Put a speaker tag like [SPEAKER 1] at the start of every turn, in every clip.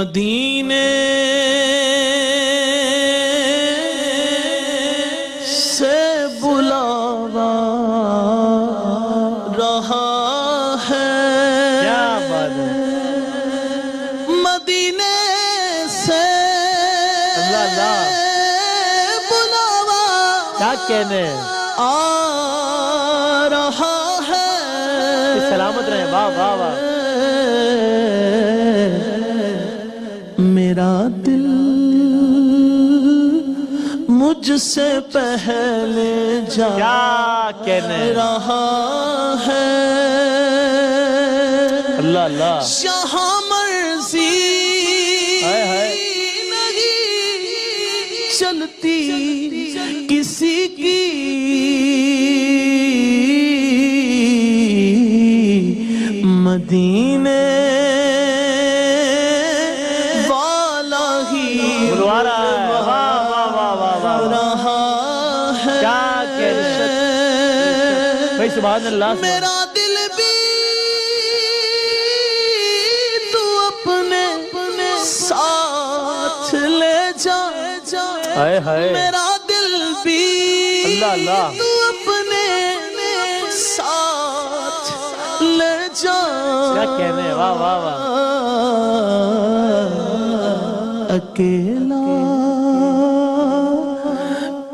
[SPEAKER 1] مدینے سے بلاوا رہا ہے،
[SPEAKER 2] کیا بات ہے،
[SPEAKER 1] مدینے سے
[SPEAKER 2] اللہ اللہ
[SPEAKER 1] بلاوا
[SPEAKER 2] کیا کہنے،
[SPEAKER 1] آ رہا ہے،
[SPEAKER 2] سلامت رہے، واہ واہ واہ،
[SPEAKER 1] میرا دل مجھ سے پہلے جا
[SPEAKER 2] کیا کہنے،
[SPEAKER 1] رہا ہے،
[SPEAKER 2] اللہ اللہ،
[SPEAKER 1] جہاں مرضی
[SPEAKER 2] ہائے ہائے،
[SPEAKER 1] نہیں چلتی کسی کی، مدینے والا ہی
[SPEAKER 2] بلوا رہا ہے، واہ واہ واہ واہ واہ،
[SPEAKER 1] رہا ہے،
[SPEAKER 2] کیا کہنے، بھائی سبحان اللہ،
[SPEAKER 1] میرا دل بھی تو اپنے ساتھ لے جا،
[SPEAKER 2] ہائے ہائے،
[SPEAKER 1] میرا دل بھی
[SPEAKER 2] اللہ اللہ،
[SPEAKER 1] تو اپنے ساتھ لے جا،
[SPEAKER 2] کیا کہنے، واہ واہ واہ،
[SPEAKER 1] اکیلا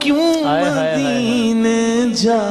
[SPEAKER 1] کیوں
[SPEAKER 2] ہائے ہائے ہائے،
[SPEAKER 1] مدینے جا